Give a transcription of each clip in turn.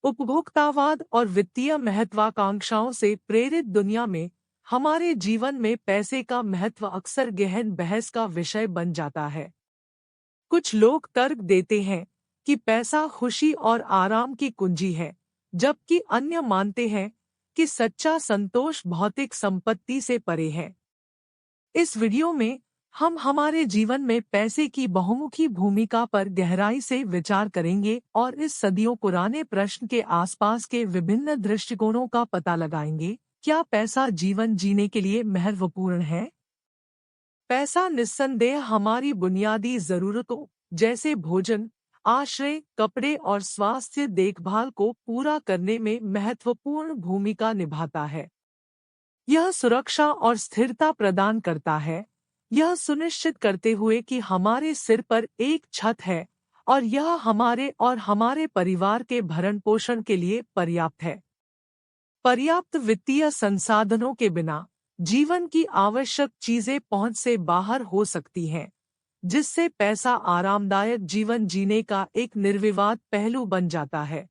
उपभोक्तावाद और वित्तीय महत्वाकांक्षाओं से प्रेरित दुनिया में हमारे जीवन में पैसे का महत्व अक्सर गहन बहस का विषय बन जाता है। कुछ लोग तर्क देते हैं कि पैसा खुशी और आराम की कुंजी है, जबकि अन्य मानते हैं कि सच्चा संतोष भौतिक संपत्ति से परे है। इस वीडियो में हम हमारे जीवन में पैसे की बहुमुखी भूमिका पर गहराई से विचार करेंगे और इस सदियों पुराने प्रश्न के आसपास के विभिन्न दृष्टिकोणों का पता लगाएंगे। क्या पैसा जीवन जीने के लिए महत्वपूर्ण है? पैसा निस्संदेह हमारी बुनियादी जरूरतों जैसे भोजन, आश्रय, कपड़े और स्वास्थ्य देखभाल को पूरा करने में महत्वपूर्ण भूमिका निभाता है। यह सुरक्षा और स्थिरता प्रदान करता है, यह सुनिश्चित करते हुए कि हमारे सिर पर एक छत है और यह हमारे और हमारे परिवार के भरण-पोषण के लिए पर्याप्त है। पर्याप्त वित्तीय संसाधनों के बिना जीवन की आवश्यक चीजें पहुंच से बाहर हो सकती हैं, जिससे पैसा आरामदायक जीवन जीने का एक निर्विवाद पहलू बन जाता है।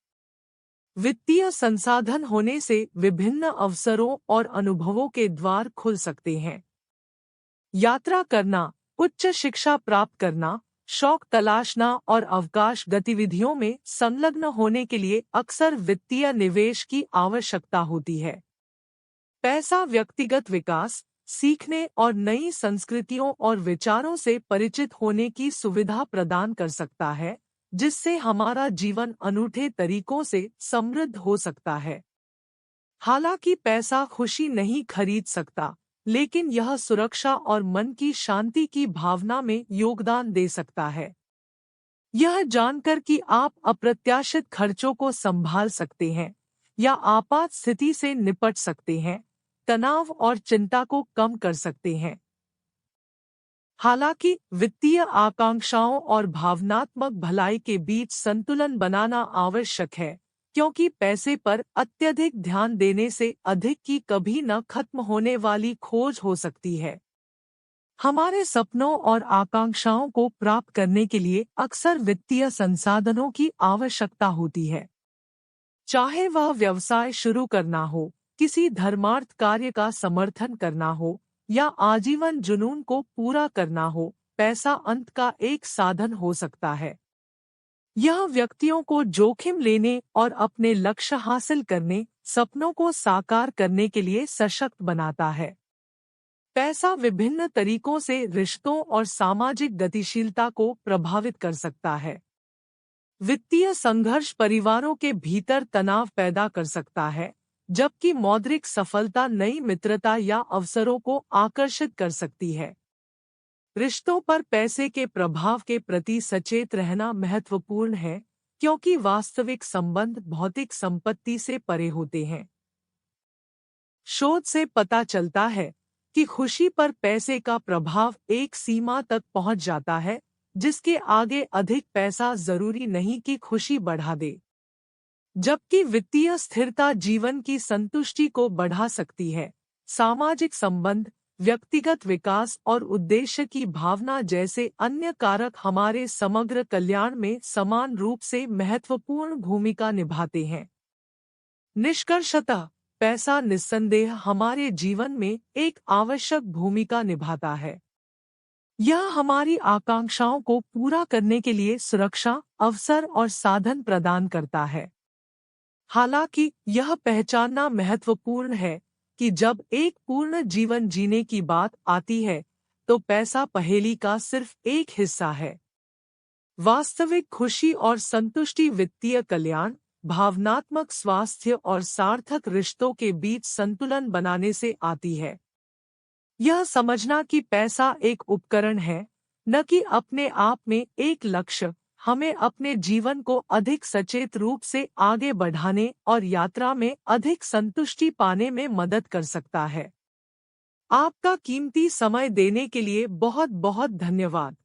वित्तीय संसाधन होने से विभिन्न अवसरों और अनुभवों के द्वार खुल सकते हैं। यात्रा करना, उच्च शिक्षा प्राप्त करना, शौक तलाशना और अवकाश गतिविधियों में संलग्न होने के लिए अक्सर वित्तीय निवेश की आवश्यकता होती है। पैसा व्यक्तिगत विकास, सीखने और नई संस्कृतियों और विचारों से परिचित होने की सुविधा प्रदान कर सकता है, जिससे हमारा जीवन अनूठे तरीकों से समृद्ध हो सकता है। हालांकि पैसा खुशी नहीं खरीद सकता, लेकिन यह सुरक्षा और मन की शांति की भावना में योगदान दे सकता है। यह जानकर कि आप अप्रत्याशित खर्चों को संभाल सकते हैं या आपात स्थिति से निपट सकते हैं, तनाव और चिंता को कम कर सकते हैं। हालांकि वित्तीय आकांक्षाओं और भावनात्मक भलाई के बीच संतुलन बनाना आवश्यक है, क्योंकि पैसे पर अत्यधिक ध्यान देने से अधिक की कभी न खत्म होने वाली खोज हो सकती है। हमारे सपनों और आकांक्षाओं को प्राप्त करने के लिए अक्सर वित्तीय संसाधनों की आवश्यकता होती है। चाहे वह व्यवसाय शुरू करना हो, किसी धर्मार्थ कार्य का समर्थन करना हो या आजीवन जुनून को पूरा करना हो, पैसा अंत का एक साधन हो सकता है। यह व्यक्तियों को जोखिम लेने और अपने लक्ष्य हासिल करने, सपनों को साकार करने के लिए सशक्त बनाता है। पैसा विभिन्न तरीकों से रिश्तों और सामाजिक गतिशीलता को प्रभावित कर सकता है। वित्तीय संघर्ष परिवारों के भीतर तनाव पैदा कर सकता है, जबकि मौद्रिक सफलता नई मित्रता या अवसरों को आकर्षित कर सकती है। रिश्तों पर पैसे के प्रभाव के प्रति सचेत रहना महत्वपूर्ण है, क्योंकि वास्तविक संबंध भौतिक संपत्ति से परे होते हैं। शोध से पता चलता है कि खुशी पर पैसे का प्रभाव एक सीमा तक पहुंच जाता है, जिसके आगे अधिक पैसा जरूरी नहीं कि खुशी बढ़ा दे। जबकि वित्तीय स्थिरता जीवन की संतुष्टि को बढ़ा सकती है। सामाजिक संबंध, व्यक्तिगत विकास और उद्देश्य की भावना जैसे अन्य कारक हमारे समग्र कल्याण में समान रूप से महत्वपूर्ण भूमिका निभाते हैं। निष्कर्षतः, पैसा निस्संदेह हमारे जीवन में एक आवश्यक भूमिका निभाता है। यह हमारी आकांक्षाओं को पूरा करने के लिए सुरक्षा, अवसर और साधन प्रदान करता है। हालांकि यह पहचानना महत्वपूर्ण है कि जब एक पूर्ण जीवन जीने की बात आती है, तो पैसा पहेली का सिर्फ एक हिस्सा है। वास्तविक खुशी और संतुष्टि वित्तीय कल्याण, भावनात्मक स्वास्थ्य और सार्थक रिश्तों के बीच संतुलन बनाने से आती है। यह समझना कि पैसा एक उपकरण है, न कि अपने आप में एक लक्ष्य, हमें अपने जीवन को अधिक सचेत रूप से आगे बढ़ाने और यात्रा में अधिक संतुष्टि पाने में मदद कर सकता है। आपका कीमती समय देने के लिए बहुत बहुत धन्यवाद।